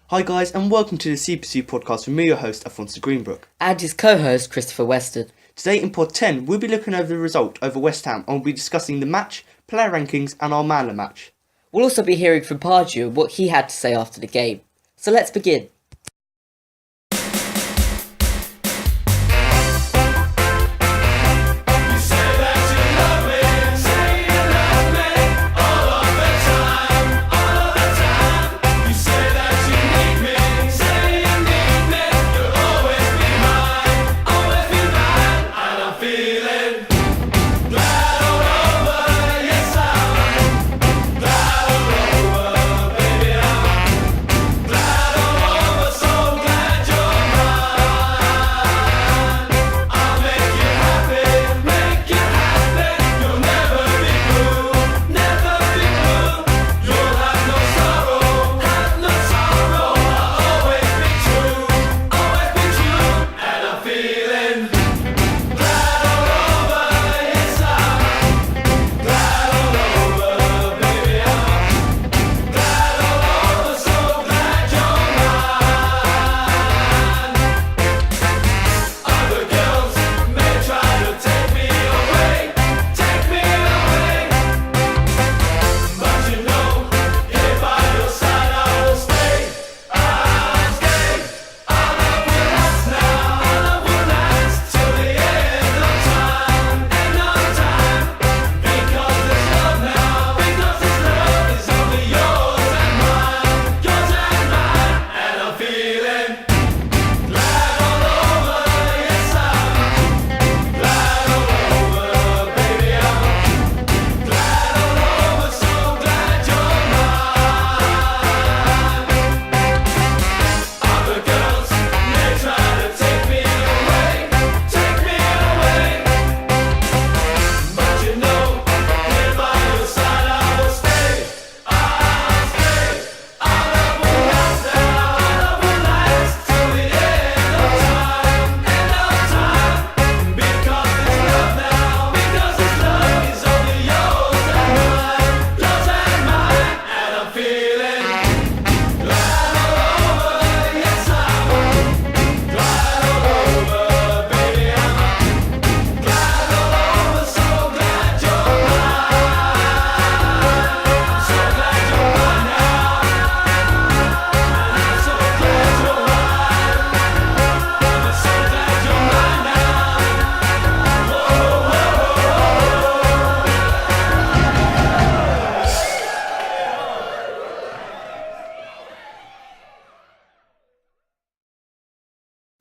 Hi guys, and welcome to the CPFC podcast with me, your host, Afonso Greenbrook. And his co-host, Christopher Weston. Today in Pod 10, we'll be looking over the result over West Ham and we'll be discussing the match, player rankings and our man of the match. We'll also be hearing from Pardew and what he had to say after the game. So let's begin.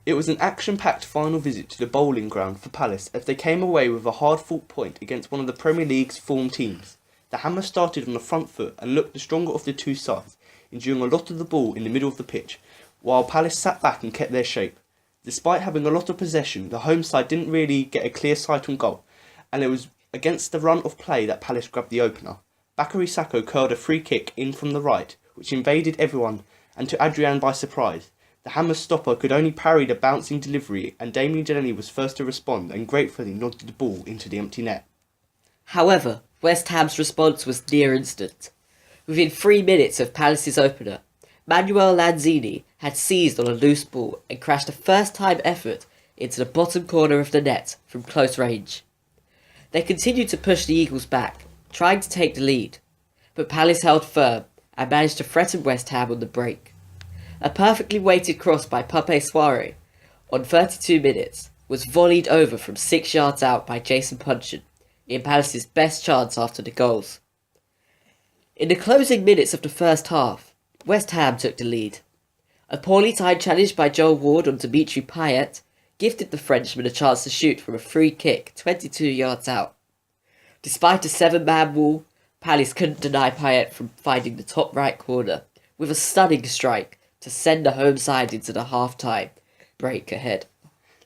It was an action-packed final visit to the bowling ground for Palace as they came away with a hard-fought point against one of the Premier League's form teams. The Hammers started on the front foot and looked the stronger of the two sides, enduring a lot of the ball in the middle of the pitch, while Palace sat back and kept their shape. Despite having a lot of possession, the home side didn't really get a clear sight on goal, and it was against the run of play that Palace grabbed the opener. Bakary Sakho curled a free kick in from the right, which invaded everyone and took Adrian by surprise. The Hammers stopper could only parry the bouncing delivery and Damien Delaney was first to respond and gratefully nodded the ball into the empty net. However, West Ham's response was near instant. Within 3 minutes of Palace's opener, Manuel Lanzini had seized on a loose ball and crashed a first-time effort into the bottom corner of the net from close range. They continued to push the Eagles back, trying to take the lead, but Palace held firm and managed to threaten West Ham on the break. A perfectly weighted cross by Pape Souaré on 32 minutes was volleyed over from 6 yards out by Jason Puncheon in Palace's best chance after the goals. In the closing minutes of the first half, West Ham took the lead. A poorly timed challenge by Joel Ward on Dimitri Payet gifted the Frenchman a chance to shoot from a free kick 22 yards out. Despite a 7-man wall, Palace couldn't deny Payet from finding the top right corner with a stunning strike to send the home side into the half-time break ahead.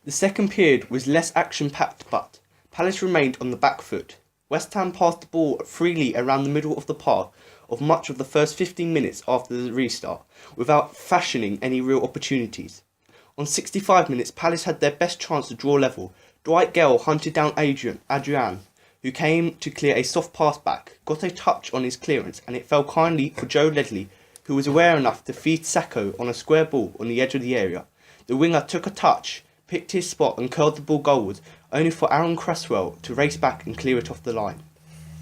The second period was less action-packed, but Palace remained on the back foot. West Ham passed the ball freely around the middle of the park of much of the first 15 minutes after the restart, without fashioning any real opportunities. On 65 minutes, Palace had their best chance to draw level. Dwight Gayle hunted down Adrian, who came to clear a soft pass back, got a touch on his clearance, and it fell kindly for Joe Ledley, who was aware enough to feed Sacco on a square ball on the edge of the area. The winger took a touch, picked his spot and curled the ball goalwards, only for Aaron Cresswell to race back and clear it off the line.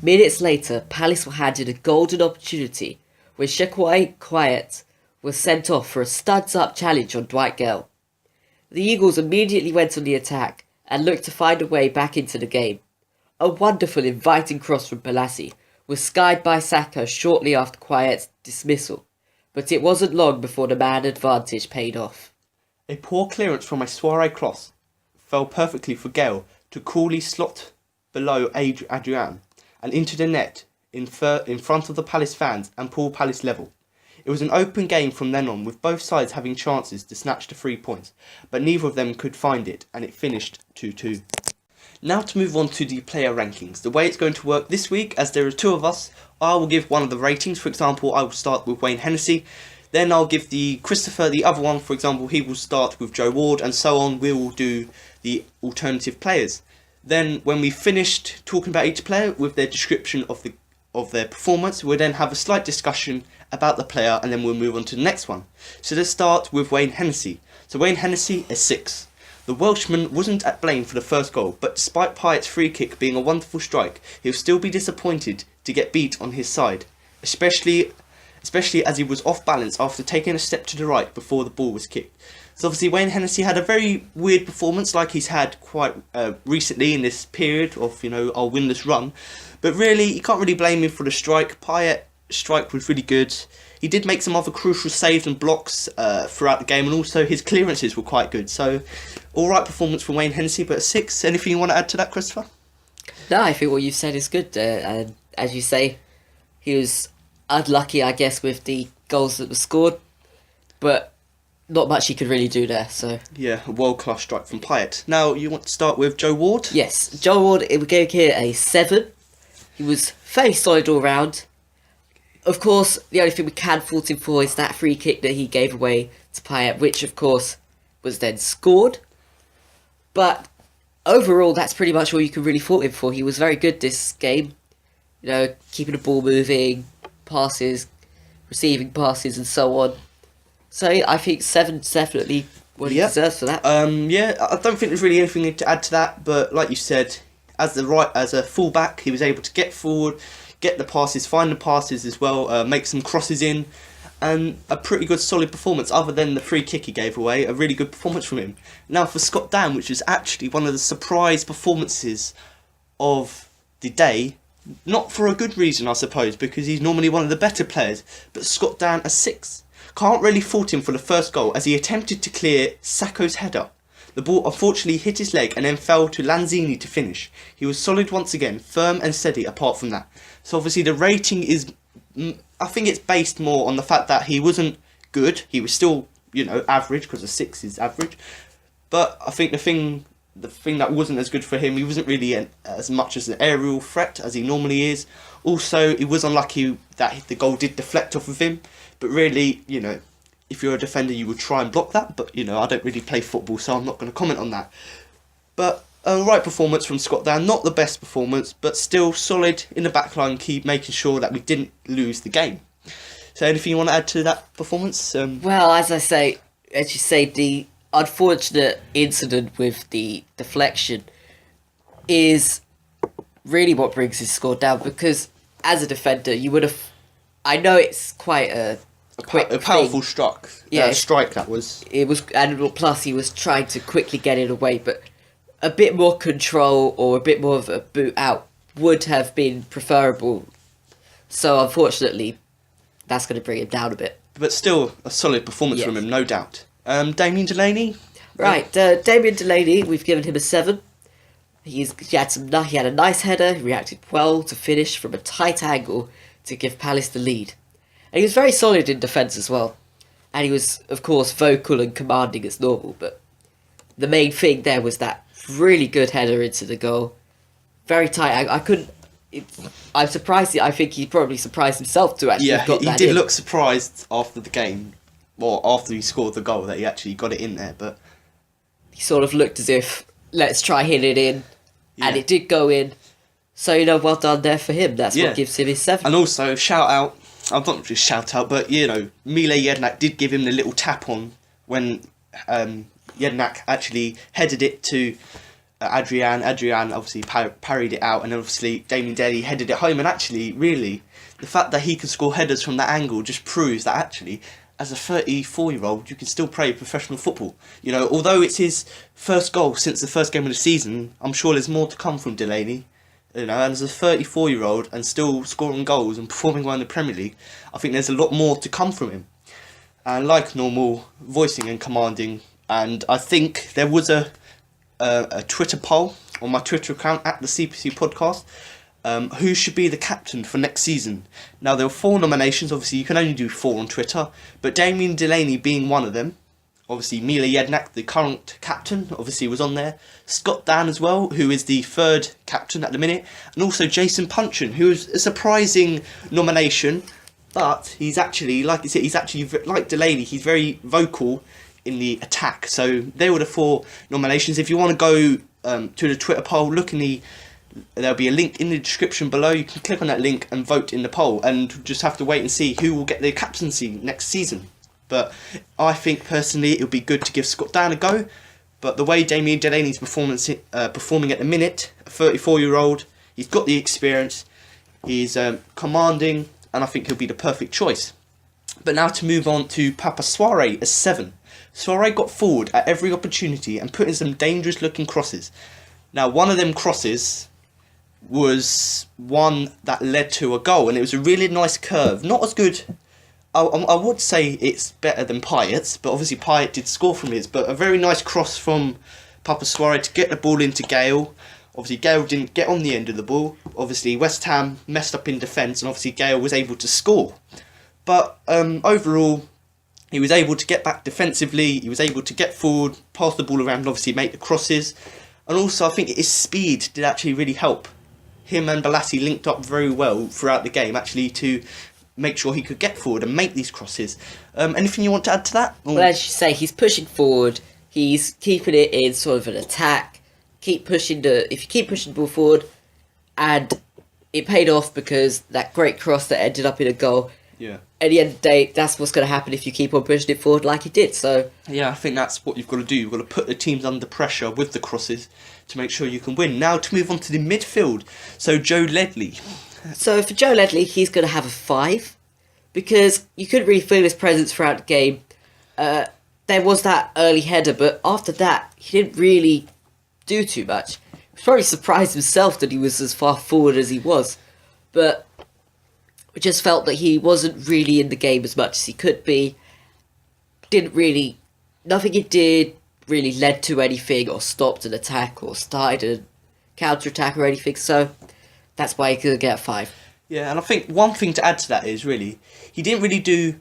Minutes later, Palace were handed a golden opportunity when Cheikhou Kouyate was sent off for a studs-up challenge on Dwight Gayle. The Eagles immediately went on the attack and looked to find a way back into the game. A wonderful inviting cross from Balassi was skied by Sacco shortly after Kouyate's dismissal, but it wasn't long before the man advantage paid off. A poor clearance from a soiree cross fell perfectly for Gayle to coolly slot below Adrian and into the net in front of the Palace fans and pull Palace level. It was an open game from then on, with both sides having chances to snatch the 3 points, but neither of them could find it, and it finished 2-2. Now to move on to the player rankings. The way it's going to work this week, as there are two of us, I will give one of the ratings. For example, I will start with Wayne Hennessy. Then I'll give Christopher the other one. For example, he will start with Joe Ward, and so on. We will do the alternative players. Then, when we've finished talking about each player with their description of their performance, we'll then have a slight discussion about the player, and then we'll move on to the next one. So let's start with Wayne Hennessy. So Wayne Hennessy is 6. The Welshman wasn't at blame for the first goal, but despite Payet's free kick being a wonderful strike, he'll still be disappointed to get beat on his side, especially as he was off balance after taking a step to the right before the ball was kicked. So obviously Wayne Hennessy had a very weird performance like he's had quite recently in this period of, our winless run. But really, you can't really blame him for the strike. Payet's strike was really good. He did make some other crucial saves and blocks throughout the game, and also his clearances were quite good. So, alright performance from Wayne Hennessy, but a 6. Anything you want to add to that, Christopher? No, I think what you said is good. And as you say, he was unlucky, I guess, with the goals that were scored, but not much he could really do there. So yeah, a world-class strike from Payet. Now, you want to start with Joe Ward? Yes, Joe Ward, it would go here a 7. He was very solid all round. Of course, the only thing we can fault him for is that free kick that he gave away to Payet, which of course was then scored. But overall, that's pretty much all you can really fault him for. He was very good this game, keeping the ball moving, passes, receiving passes, and so on. So I think 7's definitely what he deserves for that. Yeah, I don't think there's really anything to add to that. But like you said, as a fullback, he was able to get forward, get the passes, find the passes as well, make some crosses in, and a pretty good solid performance other than the free kick he gave away. A really good performance from him. Now for Scott Dann, which is actually one of the surprise performances of the day, not for a good reason I suppose, because he's normally one of the better players, but Scott Dann a 6. Can't really fault him for the first goal as he attempted to clear Sacco's header. The ball unfortunately hit his leg and then fell to Lanzini to finish. He was solid once again, firm and steady apart from that. So obviously the rating is, I think it's based more on the fact that he wasn't good. He was still, average, because a 6 is average. But I think the thing that wasn't as good for him, he wasn't really as much as an aerial threat as he normally is. Also, he was unlucky that the goal did deflect off of him. But really, if you're a defender, you would try and block that. But, I don't really play football, so I'm not going to comment on that. But a right performance from Scott Dann. Not the best performance, but still solid in the back line, keep making sure that we didn't lose the game. So anything you want to add to that performance? Well, as you say, the unfortunate incident with the deflection is really what brings his score down, because as a defender, you would have... I know it's quite a powerful strike. Strike that was. It was, and plus he was trying to quickly get it away, but a bit more control or a bit more of a boot out would have been preferable. So unfortunately, that's going to bring him down a bit. But still, a solid performance from him, no doubt. Damien Delaney. Right, Damien Delaney, we've given him a 7. He had a nice header. He reacted well to finish from a tight angle to give Palace the lead. And he was very solid in defence as well. And he was, of course, vocal and commanding as normal. But the main thing there was that really good header into the goal. Very tight. I'm surprised. I think he probably surprised himself to actually got that in. Yeah, he did look surprised after the game, or after he scored the goal, that he actually got it in there. But he sort of looked as if, let's try hit it in. Yeah. And it did go in. So, well done there for him. That's what gives him his 7. And also, shout out I'm not just shout out, but Mile Jednak did give him the little tap on when Jednak actually headed it to Adrian. Adrian obviously parried it out, and obviously Damien Delaney headed it home. And actually, really, the fact that he can score headers from that angle just proves that actually, as a 34-year-old, you can still play professional football. Although it's his first goal since the first game of the season, I'm sure there's more to come from Delaney. And as a 34-year-old and still scoring goals and performing well in the Premier League, I think there's a lot more to come from him. And like normal, voicing and commanding. And I think there was a Twitter poll on my Twitter account at the CPFC podcast. Who should be the captain for next season? Now, there were 4 nominations. Obviously, you can only do 4 on Twitter. But Damien Delaney being one of them. Obviously, Mile Jednak, the current captain, obviously was on there. Scott Dan as well, who is the 3rd captain at the minute. And also Jason Puncheon, who is a surprising nomination. But he's actually, like I said, like Delaney, he's very vocal in the attack. So they were the 4 nominations. If you want to go to the Twitter poll, there'll be a link in the description below. You can click on that link and vote in the poll, and just have to wait and see who will get the captaincy next season. But I think personally it would be good to give Scott Dan a go. But the way Damien Delaney's performing at the minute, a 34-year-old, he's got the experience, he's commanding, and I think he'll be the perfect choice. But now to move on to Papa Soirée as 7. Soirée got forward at every opportunity and put in some dangerous looking crosses. Now, one of them crosses was one that led to a goal, and it was a really nice curve. Not as good, I would say it's better than Payet's, but obviously Payet did score from his, but a very nice cross from Papa Soirée to get the ball into Gayle. Obviously Gayle didn't get on the end of the ball. Obviously West Ham messed up in defence, and obviously Gayle was able to score. But overall, he was able to get back defensively, he was able to get forward, pass the ball around, and obviously make the crosses. And also I think his speed did actually really help. Him and Balassi linked up very well throughout the game, actually, to make sure he could get forward and make these crosses. Anything you want to add to that? Well, as you say, he's pushing forward, he's keeping it in sort of an attack, if you keep pushing the ball forward, and it paid off because that great cross that ended up in a goal. Yeah. At the end of the day, that's what's going to happen if you keep on pushing it forward like he did. So yeah, I think that's what you've got to do. You've got to put the teams under pressure with the crosses to make sure you can win. Now to move on to the midfield. So Joe Ledley. So for Joe Ledley, he's going to have a 5 because you couldn't really feel his presence throughout the game. There was that early header, but after that, he didn't really do too much. He was probably surprised himself that he was as far forward as he was, but we just felt that he wasn't really in the game as much as he could be. Nothing he did really led to anything or stopped an attack or started a counter-attack or anything, so that's why he could get a 5. Yeah, and I think one thing to add to that is really, he didn't really do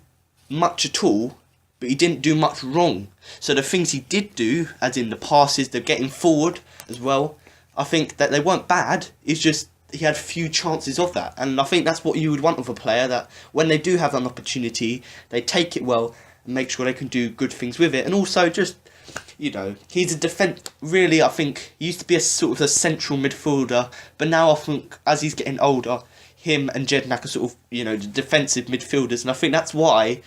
much at all, but he didn't do much wrong. So the things he did do, as in the passes, the getting forward as well, I think that they weren't bad. It's just he had few chances of that. And I think that's what you would want of a player, that when they do have an opportunity, they take it well and make sure they can do good things with it. And also just, he's a defence. Really, I think he used to be a sort of a central midfielder, but now I think as he's getting older, him and Jednak are sort of, the defensive midfielders. And I think that's why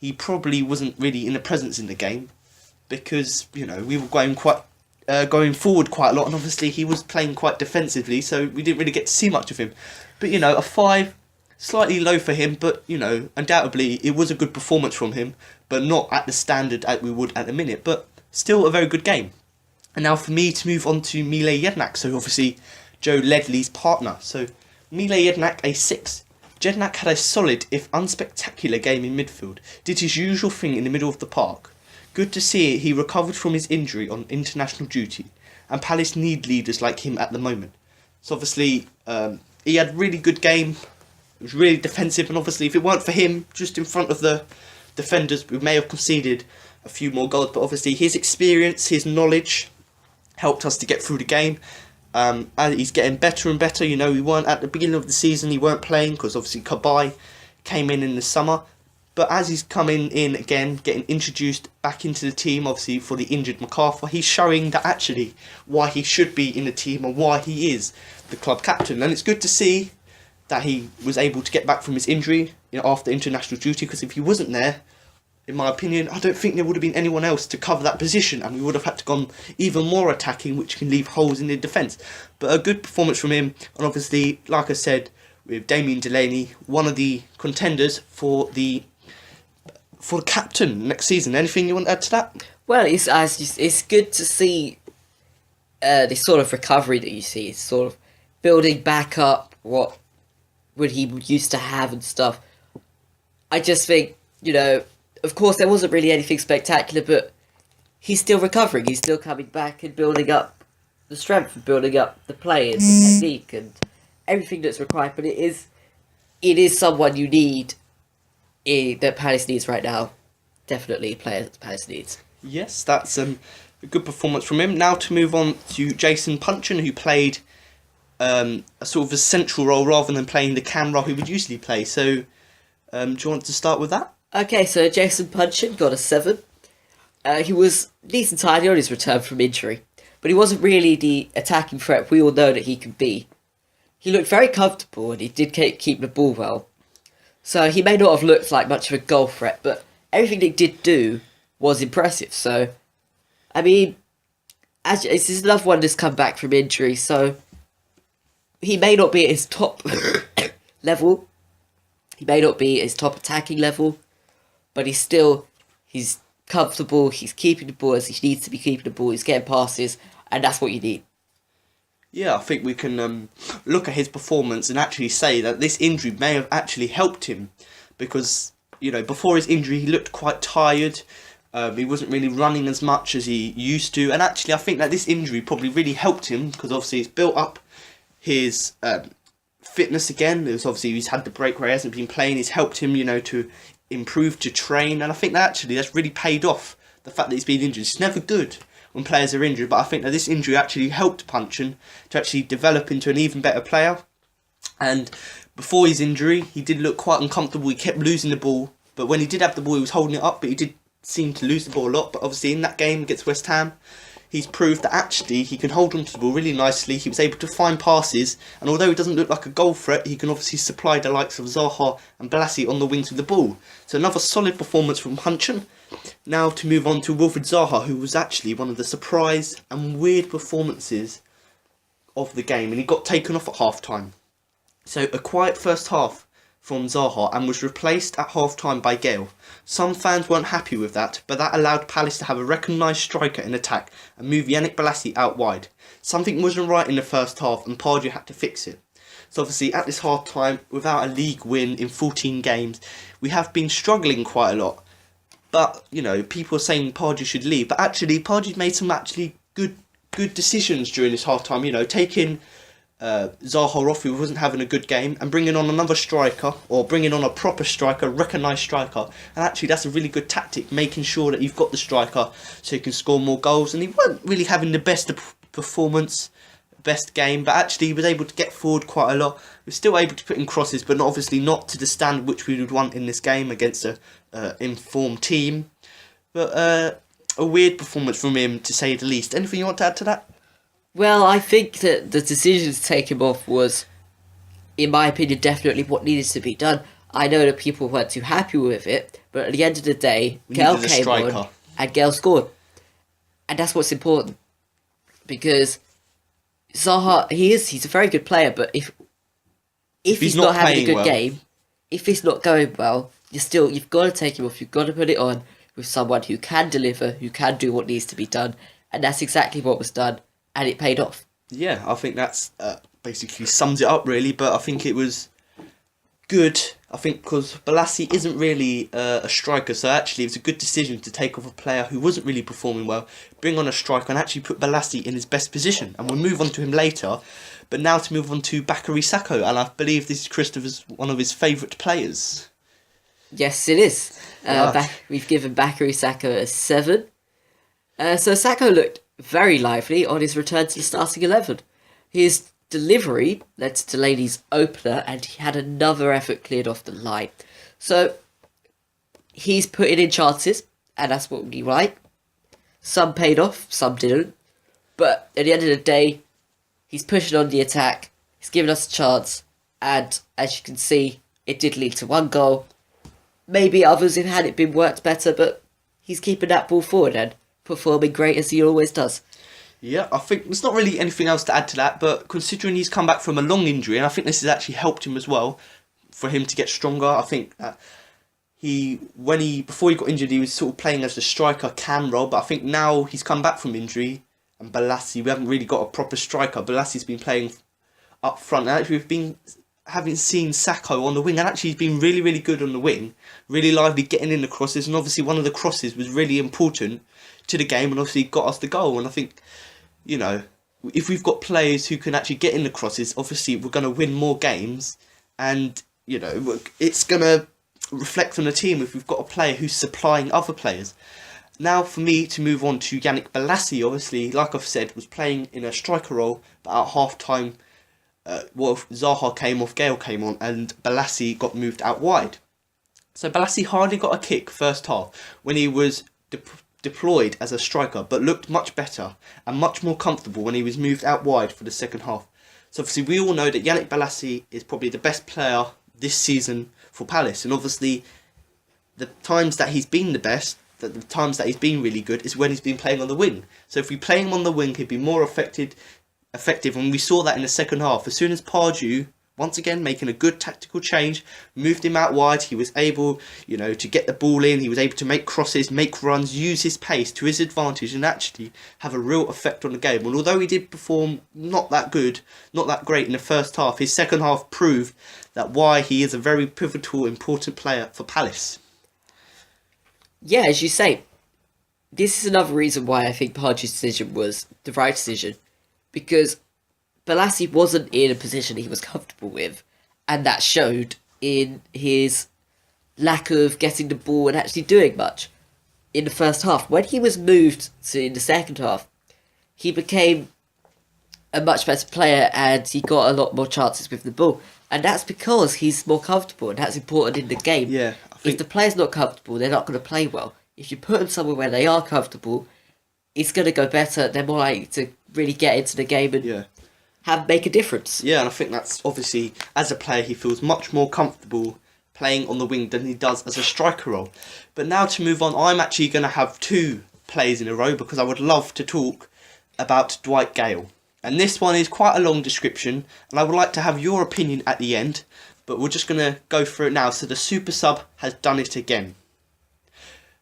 he probably wasn't really in a presence in the game, because, we were going forward quite a lot, and obviously he was playing quite defensively, so we didn't really get to see much of him. But, a 5, slightly low for him, but, undoubtedly it was a good performance from him, but not at the standard that we would at the minute, but still a very good game. And now for me to move on to Mile Jednak, so obviously Joe Ledley's partner. So Mile Jednak, a 6. Jednak had a solid, if unspectacular, game in midfield, did his usual thing in the middle of the park. Good to see he recovered from his injury on international duty, and Palace need leaders like him at the moment. So obviously, he had a really good game, it was really defensive, and obviously if it weren't for him, just in front of the defenders, we may have conceded a few more goals, but obviously his experience, his knowledge, helped us to get through the game. And he's getting better and better. We weren't at the beginning of the season, he weren't playing, because obviously Kabai came in the summer. But as he's coming in again, getting introduced back into the team, obviously for the injured MacArthur, he's showing that actually why he should be in the team and why he is the club captain. And it's good to see that he was able to get back from his injury, after international duty, because if he wasn't there, in my opinion, I don't think there would have been anyone else to cover that position, and we would have had to gone even more attacking, which can leave holes in the defence. But a good performance from him, and obviously, like I said, with Damien Delaney, one of the contenders for the captain next season. Anything you want to add to that? Well, it's good to see this sort of recovery that you see. It's sort of building back up what would he used to have and stuff. I just think, of course there wasn't really anything spectacular, but he's still recovering. He's still coming back and building up the strength and building up the play and the technique and everything that's required. But it is someone you need, that Palace needs right now. Definitely a player that Palace needs. Yes, that's a good performance from him. Now to move on to Jason Puncheon, who played a sort of a central role rather than playing the cam role he would usually play. So, do you want to start with that? Okay, so Jason Puncheon got a 7. He was decent tidy on his return from injury, but he wasn't really the attacking threat we all know that he can be. He looked very comfortable and he did keep the ball well. So he may not have looked like much of a goal threat, but everything he did do was impressive. So, I mean, this is another one that's come back from injury, so he may not be at his top level. He may not be at his top attacking level, but he's comfortable, he's keeping the ball as he needs to be keeping the ball, he's getting passes, and that's what you need. Yeah, I think we can look at his performance and actually say that this injury may have actually helped him, because, before his injury he looked quite tired. He wasn't really running as much as he used to, and actually I think that this injury probably really helped him, because obviously it's built up his fitness again. There's obviously he's had the break where he hasn't been playing. It's helped him, to improve, to train, and I think that actually that's really paid off. The fact that he's been injured, it's never good when players are injured, but I think that this injury actually helped Puncheon to actually develop into an even better player. And before his injury, he did look quite uncomfortable. He kept losing the ball, but when he did have the ball, he was holding it up, but he did seem to lose the ball a lot. But obviously in that game against West Ham, he's proved that actually he can hold on to the ball really nicely. He was able to find passes, and although he doesn't look like a goal threat, he can obviously supply the likes of Zaha and Balassi on the wings with the ball. So another solid performance from Puncheon. Now to move on to Wilfried Zaha, who was actually one of the surprise and weird performances of the game, and he got taken off at half-time. So a quiet first half from Zaha and was replaced at half-time by Gayle. Some fans weren't happy with that, but that allowed Palace to have a recognised striker in attack and move Yannick Balassi out wide. Something wasn't right in the first half and Pardew had to fix it. So obviously at this half-time, without a league win in 14 games, we have been struggling quite a lot. But, people are saying Pardew should leave, but actually Pardew made some actually good decisions during this half-time, taking Zaha off, who wasn't having a good game, and bringing on another striker, or bringing on a proper striker, recognised striker. And actually that's a really good tactic, making sure that you've got the striker so you can score more goals. And he wasn't really having the best performance, best game, but actually he was able to get forward quite a lot. He was still able to put in crosses, but obviously not to the standard which we would want in this game against a informed team. But a weird performance from him, to say the least. Anything you want to add to that? Well, I think that the decision to take him off was, in my opinion, definitely what needed to be done. I know that people weren't too happy with it, but at the end of the day, Gayle came on and Gayle scored. And that's what's important. Because Zaha, he's a very good player, but if he's not having a good game, if he's not going well, you've got to take him off. You've got to put it on with someone who can deliver, who can do what needs to be done, and that's exactly what was done, and it paid off. Yeah, I think that's basically sums it up really. But I think it was good. I think because Balassi isn't really a striker, so actually it was a good decision to take off a player who wasn't really performing well, bring on a striker, and actually put Balassi in his best position. And we'll move on to him later. But now to move on to Bakary Sakho, and I believe this is Christopher's one of his favourite players. Yes, it is. We've given Bakary Sakho a 7. So Sakho looked very lively on his return to the starting 11. His delivery led to Delaney's opener, and he had another effort cleared off the line. So he's putting in chances, and that's what we like. Some paid off, some didn't. But at the end of the day, he's pushing on the attack, he's giving us a chance, And as you can see, it did lead to 1 goal. Maybe others have had it been worked better, but he's keeping that ball forward and performing great as he always does. Yeah, I think there's not really anything else to add to that, but considering he's come back from a long injury, and I think this has actually helped him as well, for him to get stronger. I think that before he got injured, he was sort of playing as the striker cam role, but I think now he's come back from injury, and Balassi, we haven't really got a proper striker. Balassi's been playing up front, and actually we've having seen Sakho on the wing, and actually he's been really, really good on the wing, really lively getting in the crosses, and obviously one of the crosses was really important to the game, and obviously got us the goal. And I think, you know, if we've got players who can actually get in the crosses, obviously we're going to win more games, and, you know, it's going to reflect on the team if we've got a player who's supplying other players. Now for me to move on to Yannick Balassi, obviously, like I've said, was playing in a striker role, but at half-time, Zaha came off, Gayle came on, and Balassi got moved out wide. So Balassi hardly got a kick first half when he was deployed as a striker, but looked much better and much more comfortable when he was moved out wide for the second half. So obviously we all know that Yannick Balassi is probably the best player this season for Palace, and obviously the times that he's been the best, the times that he's been really good, is when he's been playing on the wing. So if we play him on the wing, he'd be more effective, and we saw that in the second half. As soon as Pardew, once again making a good tactical change, moved him out wide, he was able, you know, to get the ball in, he was able to make crosses, make runs, use his pace to his advantage, and actually have a real effect on the game. And although he did perform not that great in the first half, his second half proved that why he is a very pivotal, important player for Palace. Yeah, as you say, this is another reason why I think Pardew's decision was the right decision, because Balassi wasn't in a position he was comfortable with, and that showed in his lack of getting the ball and actually doing much in the first half. When he was moved to in the second half, he became a much better player and he got a lot more chances with the ball, and that's because he's more comfortable, and that's important in the game. Yeah, if the player's not comfortable, they're not going to play well. If you put them somewhere where they are comfortable, it's going to go better. They're more likely to really get into the game and make a difference. Yeah, and I think that's obviously, as a player, he feels much more comfortable playing on the wing than he does as a striker role. But now to move on, I'm actually going to have 2 plays in a row because I would love to talk about Dwight Gayle. And this one is quite a long description, and I would like to have your opinion at the end, but we're just going to go through it now. So the super sub has done it again.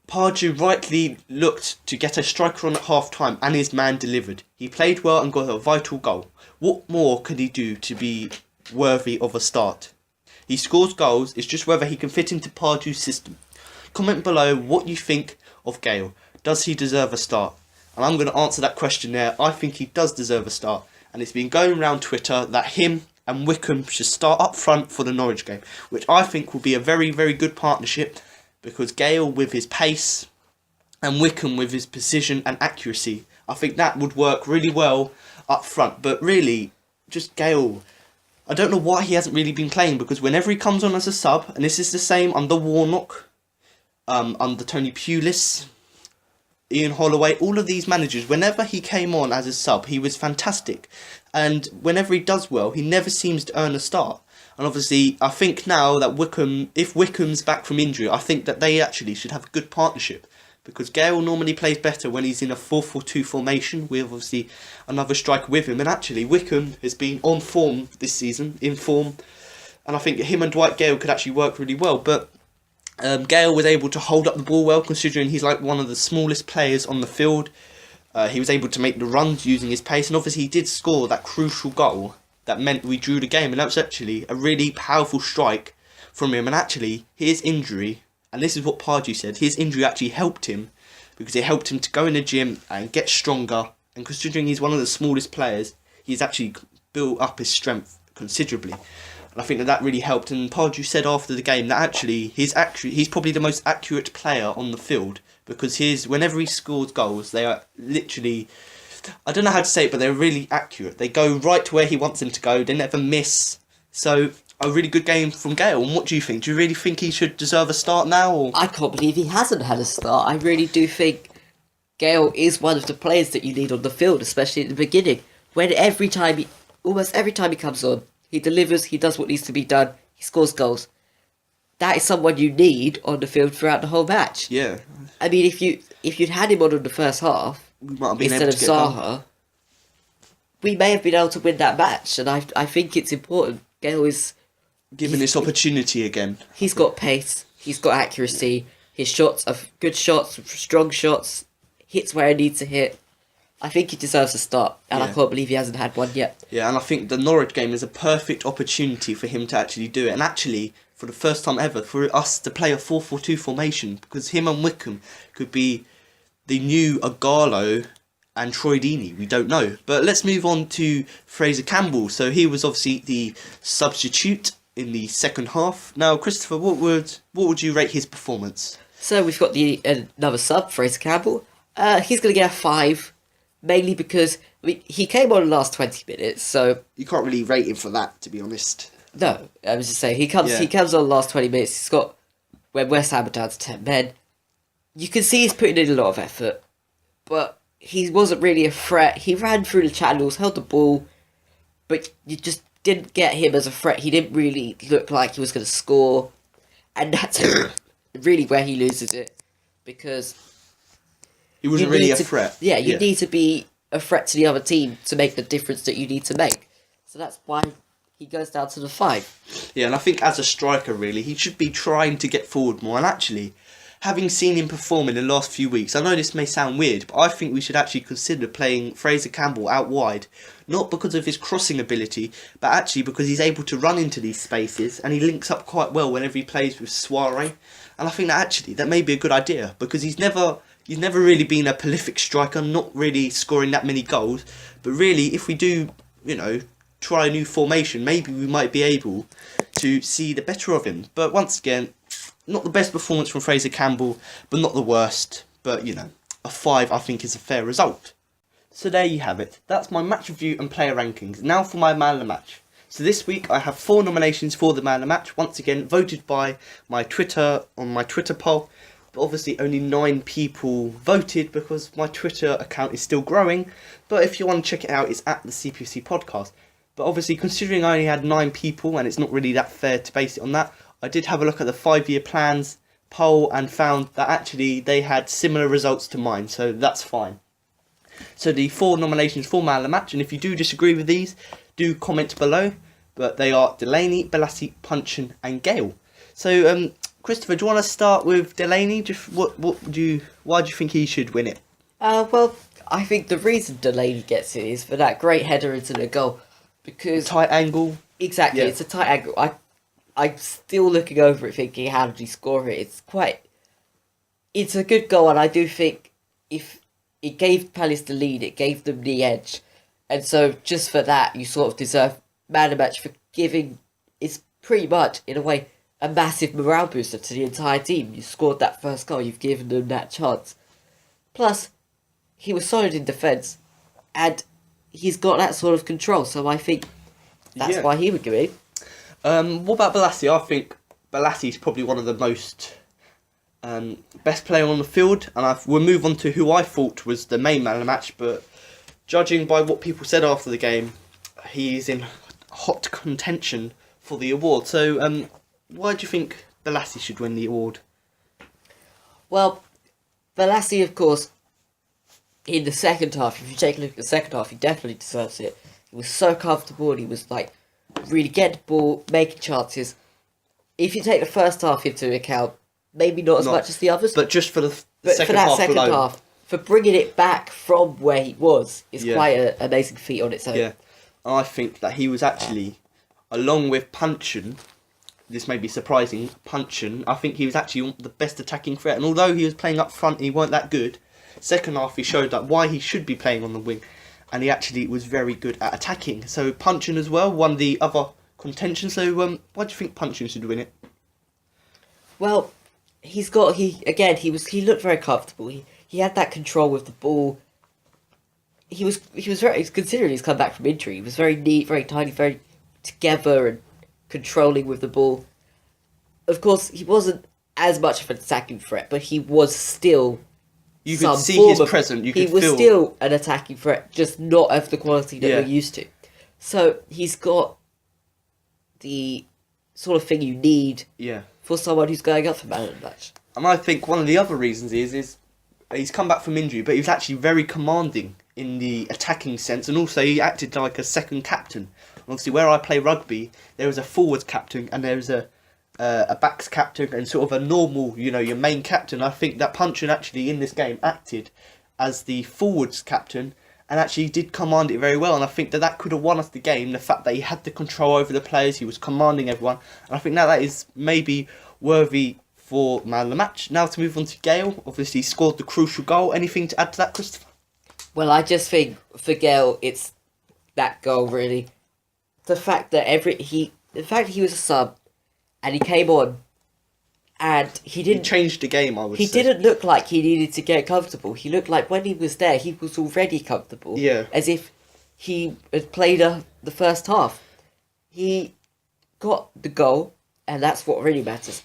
Pardew rightly looked to get a striker on at half-time, and his man delivered. He played well and got a vital goal. What more could he do to be worthy of a start? He scores goals, it's just whether he can fit into Pardew's system. Comment below what you think of Gayle. Does he deserve a start? And I'm going to answer that question there. I think he does deserve a start. And it's been going around Twitter that him and Wickham should start up front for the Norwich game, which I think will be a very, very good partnership, because Gayle with his pace and Wickham with his precision and accuracy, I think that would work really well up front. But really, just Gayle, I don't know why he hasn't really been playing, because whenever he comes on as a sub, and this is the same under Warnock, under Tony Pulis, Ian Holloway, all of these managers, whenever he came on as a sub, he was fantastic. And whenever he does well, he never seems to earn a start. And obviously, I think now that if Wickham's back from injury, I think that they actually should have a good partnership. Because Gayle normally plays better when he's in a 4-4-2 formation with obviously another striker with him. And actually, Wickham has been on form this season, in form. And I think him and Dwight Gayle could actually work really well. But Gayle was able to hold up the ball well, considering he's like one of the smallest players on the field. He was able to make the runs using his pace. And obviously, he did score that crucial goal that meant we drew the game. And that was actually a really powerful strike from him. And actually, his injury, and this is what Pardew said, his injury actually helped him, because it helped him to go in the gym and get stronger. And considering he's one of the smallest players, he's actually built up his strength considerably. And I think that really helped. And Pardew said after the game that actually he's probably the most accurate player on the field, because whenever he scores goals, they are literally, I don't know how to say it, but they're really accurate. They go right to where he wants them to go. They never miss. So a really good game from Gayle. And what do you think? Do you really think he should deserve a start now? Or? I can't believe he hasn't had a start. I really do think Gayle is one of the players that you need on the field, especially at the beginning, when almost every time he comes on, He delivers, he does what needs to be done, he scores goals. That is someone you need on the field throughout the whole match. Yeah. I mean, if you'd had him on in the first half, We might have been instead able of to get done. Zaha, we may have been able to win that match, and I think it's important. Gayle is... Given this opportunity again. He's got pace, he's got accuracy, his shots are good shots, strong shots, hits where he needs to hit. I think he deserves a start, and I Yeah. can't believe he hasn't had one yet. Yeah, and I think the Norwich game is a perfect opportunity for him to actually do it. And actually, for the first time ever, for us to play a 4-4-2 formation, because him and Wickham could be the new Agallo and Troy Deeney. We don't know. But let's move on to Fraser Campbell. So he was obviously the substitute in the second half. Now, Christopher, what would you rate his performance? So we've got another sub, Fraser Campbell. He's going to get a 5, mainly because he came on the last 20 minutes, so... You can't really rate him for that, to be honest. No, I was just saying, he comes on the last 20 minutes, he's got... When West Ham are down to 10 men, you can see he's putting in a lot of effort, but he wasn't really a threat. He ran through the channels, held the ball, but you just didn't get him as a threat. He didn't really look like he was going to score, and that's really where he loses it, because... He wasn't really a threat. Yeah, you need to be a threat to the other team to make the difference that you need to make. So that's why he goes down to the 5. Yeah, and I think as a striker, really, he should be trying to get forward more. And actually, having seen him perform in the last few weeks, I know this may sound weird, but I think we should actually consider playing Fraser Campbell out wide. Not because of his crossing ability, but actually because he's able to run into these spaces and he links up quite well whenever he plays with Soiree. And I think that actually, that may be a good idea, because he's never really been a prolific striker, not really scoring that many goals. But really, if we do, try a new formation, maybe we might be able to see the better of him. But once again, not the best performance from Fraser Campbell, but not the worst. But, a 5 I think is a fair result. So there you have it. That's my match review and player rankings. Now for my man of the match. So this week I have 4 nominations for the man of the match. Once again, voted by my Twitter poll. But obviously only 9 people voted because my Twitter account is still growing. But if you want to check it out, it's at the CPFC podcast. But obviously, considering I only had 9 people and it's not really that fair to base it on that, I did have a look at the 5-year plans poll and found that actually they had similar results to mine. So that's fine. So the 4 nominations for man of the match, and if you do disagree with these, do comment below. But they are Delaney, Balassi, Puncheon and Gayle. So Christopher, do you want to start with Delaney? Just why do you think he should win it? Well, I think the reason Delaney gets it is for that great header into the goal, because Tight angle. Exactly, Yeah. It's a tight angle. I'm still looking over it, thinking how did he score it? It's a good goal, and I do think if it gave Palace the lead, it gave them the edge, and so just for that, you sort of deserve man of the match for giving. It's pretty much in a way a massive morale booster to the entire team. You scored that first goal, you've given them that chance. Plus, he was solid in defence, and he's got that sort of control, so I think that's why he would go in. What about Balassi? I think Balassi is probably one of the most best player on the field, and we'll move on to who I thought was the main man of the match, but judging by what people said after the game, he's in hot contention for the award. So, why do you think Balassi should win the award? Well, Balassi, of course, in the second half, if you take a look at the second half, he definitely deserves it. He was so comfortable, and he was really getting the ball, making chances. If you take the first half into account, maybe not as much as the others. But just for the but second for that half second alone. half, for bringing it back from where he was, is quite an amazing feat on its own. Yeah, I think that he was actually, along with Puncheon, this may be surprising, Puncheon, I think he was actually the best attacking threat. And although he was playing up front and he weren't that good, second half he showed why he should be playing on the wing. And he actually was very good at attacking. So Puncheon as well won the other contention. So why do you think Puncheon should win it? Well, he looked very comfortable. He had that control with the ball. He was very, considering he's come back from injury, he was very neat, very tidy, very together and controlling with the ball. Of course, he wasn't as much of an attacking threat, but he was still. You could see his presence. He was still an attacking threat, just not of the quality that we're used to. So he's got the sort of thing you need Yeah. for someone who's going up for man of the match. And I think one of the other reasons is he's come back from injury, but he was actually very commanding in the attacking sense, and also he acted like a second captain. Obviously, where I play rugby, there is a forwards captain and there is a backs captain and sort of a normal, your main captain. I think that Puncheon actually in this game acted as the forwards captain and actually did command it very well. And I think that could have won us the game. The fact that he had the control over the players, he was commanding everyone, and I think now that is maybe worthy for man of the match. Now to move on to Gayle. Obviously, he scored the crucial goal. Anything to add to that, Christopher? Well, I just think for Gayle, it's that goal really. The fact that he was a sub, and he came on, and he changed the game. I would say he didn't look like he needed to get comfortable. He looked like when he was there, he was already comfortable. Yeah, as if he had played the first half. He got the goal, and that's what really matters.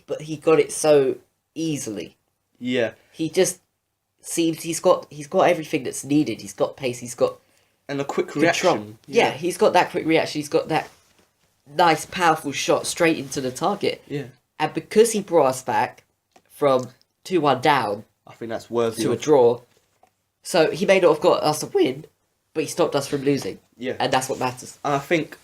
But he got it so easily. Yeah, he just seems he's got everything that's needed. He's got pace. He's got a quick control. reaction. Yeah, he's got that quick reaction. He's got that nice, powerful shot straight into the target. Yeah, and because he brought us back from 2-1 down, I think that's worthy to a draw. So he may not have got us a win, but he stopped us from losing. Yeah, and that's what matters. And I think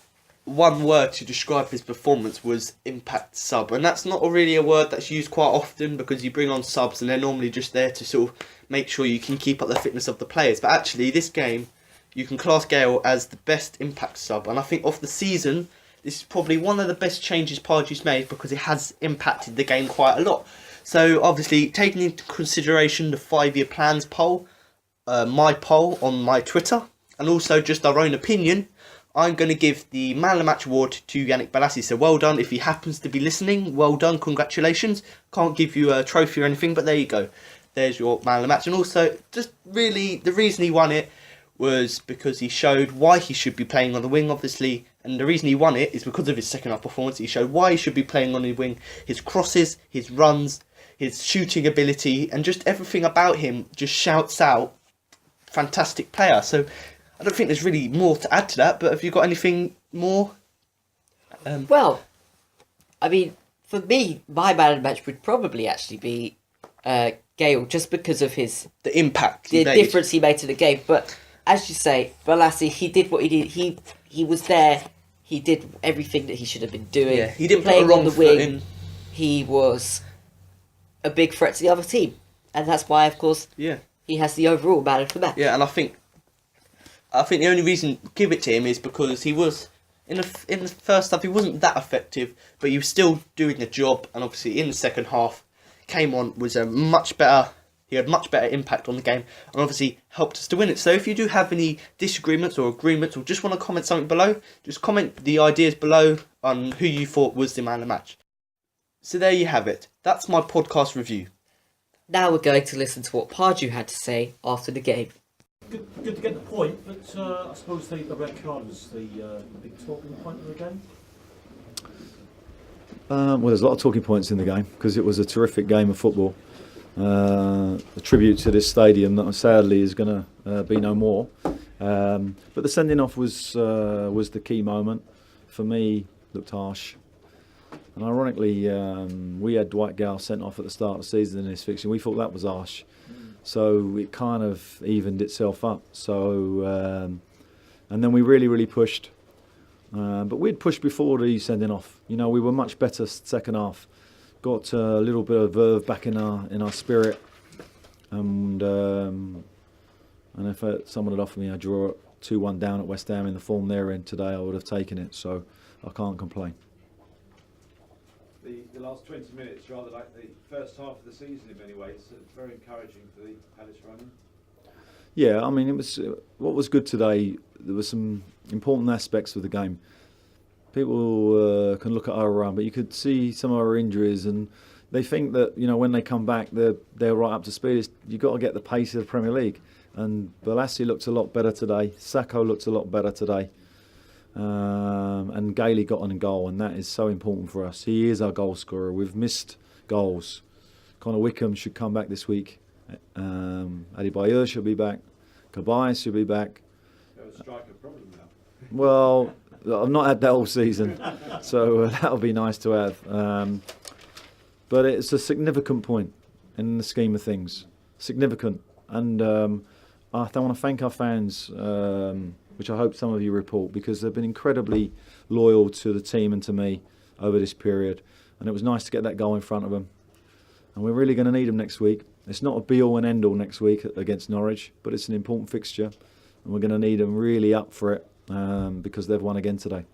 one word to describe his performance was impact sub, and that's not really a word that's used quite often because you bring on subs and they're normally just there to sort of make sure you can keep up the fitness of the players. But actually, this game, you can class Gayle as the best impact sub, and I think off the season, this is probably one of the best changes Pardew's made because it has impacted the game quite a lot. So obviously, taking into consideration the 5-year plans poll, my poll on my Twitter, and also just our own opinion, I'm going to give the Man of the Match award to Yannick Bolasie. So well done. If he happens to be listening, well done. Congratulations. Can't give you a trophy or anything, but there you go. There's your Man of the Match. And also, just really, the reason he won it was because he showed why he should be playing on the wing, obviously. And the reason he won it is because of his second half performance. He showed why he should be playing on the wing. His crosses, his runs, his shooting ability, and just everything about him just shouts out, fantastic player. So I don't think there's really more to add to that, but have you got anything more? Well, I mean, for me, my man of the match would probably actually be Gayle, just because of the impact, the difference he made to the game. But as you say, Bolasie, he did what he did. He was there. He did everything that he should have been doing. Yeah, he didn't play put a wrong on the foot wing. in. He was a big threat to the other team, and that's why, of course, he has the overall man of the match. Yeah, and I think the only reason to give it to him is because he was in the first half he wasn't that effective, but he was still doing the job. And obviously in the second half, came on was a much better. He had much better impact on the game, and obviously helped us to win it. So if you do have any disagreements or agreements, or just want to comment something below, just comment the ideas below on who you thought was the man of the match. So there you have it. That's my podcast review. Now we're going to listen to what Pardew had to say after the game. Good to get the point, but I suppose the red card was the big talking point of the game. Well, there's a lot of talking points in the game because it was a terrific game of football. A tribute to this stadium that sadly is going to be no more. But the sending off was the key moment. For me, looked harsh. And ironically, we had Dwight Gayle sent off at the start of the season in this fixture. We thought that was harsh. So it kind of evened itself up. So and then we really pushed. But we'd pushed before the sending off. You know, we were much better second half. Got a little bit of verve back in our spirit. And if someone had offered me a draw 2-1 down at West Ham in the form they're in today, I would have taken it. So I can't complain. The last 20 minutes, rather like the first half of the season in many ways, it's very encouraging for the Palace running. Yeah, I mean, it was what was good today. There were some important aspects of the game. People can look at our run, but you could see some of our injuries, and they think that when they come back, they're right up to speed. You've got to get the pace of the Premier League, and Bolasie looked a lot better today. Cheikhou looked a lot better today. And Gayle got on a goal, and that is so important for us. He is our goal scorer. We've missed goals. Connor Wickham should come back this week. Adebayor should be back. Cabaye should be back. There was a striker problem now. Well, I've not had that all season, so that'll be nice to have. But it's a significant point in the scheme of things. Significant. And I want to thank our fans, which I hope some of you report, because they've been incredibly loyal to the team and to me over this period. And it was nice to get that goal in front of them. And we're really going to need them next week. It's not a be-all and end-all next week against Norwich, but it's an important fixture. And we're going to need them really up for it because they've won again today.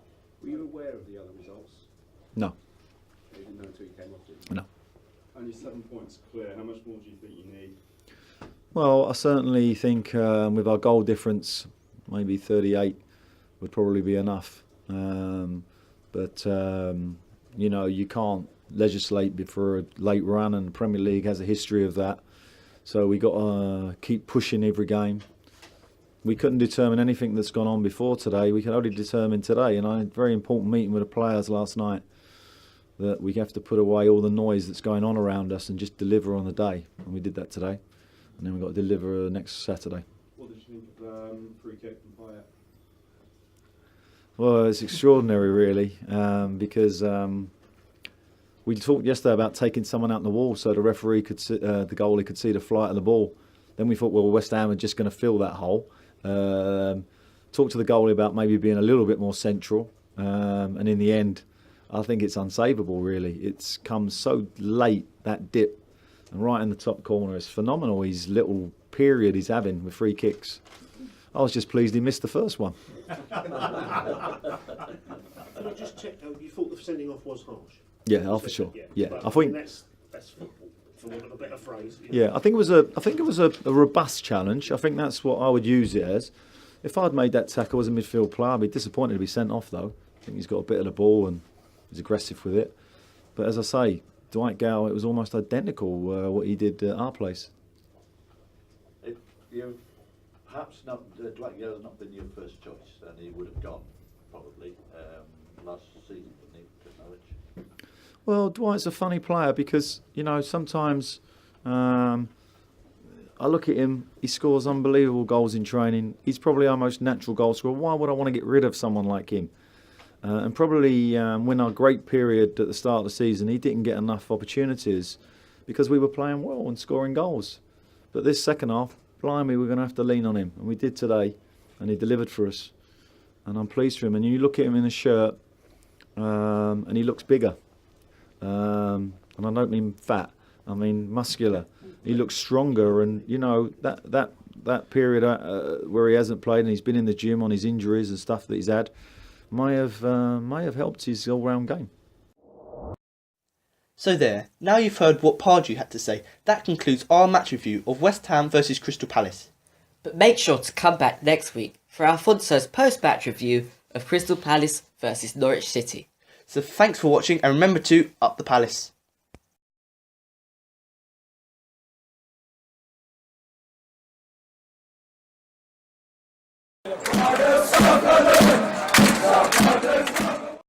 Were you aware of the other results? No. You didn't know until you came off, did No. Only 7 points clear. How much more do you think you need? Well, I certainly think with our goal difference, maybe 38 would probably be enough. But you can't legislate before a late run, and the Premier League has a history of that. So we got to keep pushing every game. We couldn't determine anything that's gone on before today. We can only determine today. And I had a very important meeting with the players last night that we have to put away all the noise that's going on around us and just deliver on the day. And we did that today. And then we've got to deliver next Saturday. What did you think of free kick from Payet? Well, it's extraordinary, really, because we talked yesterday about taking someone out on the wall so the referee could see, the goalie could see the flight of the ball. Then we thought, well, West Ham are just going to fill that hole. Talked to the goalie about maybe being a little bit more central, and in the end, I think it's unsavable, really. It's come so late, that dip, and right in the top corner. It's phenomenal, his little period he's having with free kicks. I was just pleased he missed the first one. Can I just check, you thought the sending off was harsh? Yeah, oh, for sure. Yeah, But I think that's football, for want of a better phrase. Yeah, I think it was a robust challenge. I think that's what I would use it as. If I'd made that tackle as a midfield player, I'd be disappointed to be sent off, though. I think he's got a bit of the ball and he's aggressive with it. But as I say, Dwight Gayle, it was almost identical what he did at our place. You've perhaps not, Dwight Gayle's not been your first choice, and he would have gone probably last season, wouldn't he, to Norwich? Well, Dwight's a funny player because, sometimes I look at him, he scores unbelievable goals in training. He's probably our most natural goal scorer. Why would I want to get rid of someone like him? And probably when our great period at the start of the season, he didn't get enough opportunities because we were playing well and scoring goals. But this second half, blimey, we're going to have to lean on him. And we did today, and he delivered for us. And I'm pleased for him. And you look at him in the shirt, and he looks bigger. And I don't mean fat, I mean muscular. He looks stronger, and that period where he hasn't played and he's been in the gym on his injuries and stuff that he's had may have helped his all-round game. So there, now you've heard what Pardew had to say. That concludes our match review of West Ham versus Crystal Palace. But make sure to come back next week for Alfonso's post-match review of Crystal Palace versus Norwich City. So thanks for watching, and remember to up the Palace. Soccer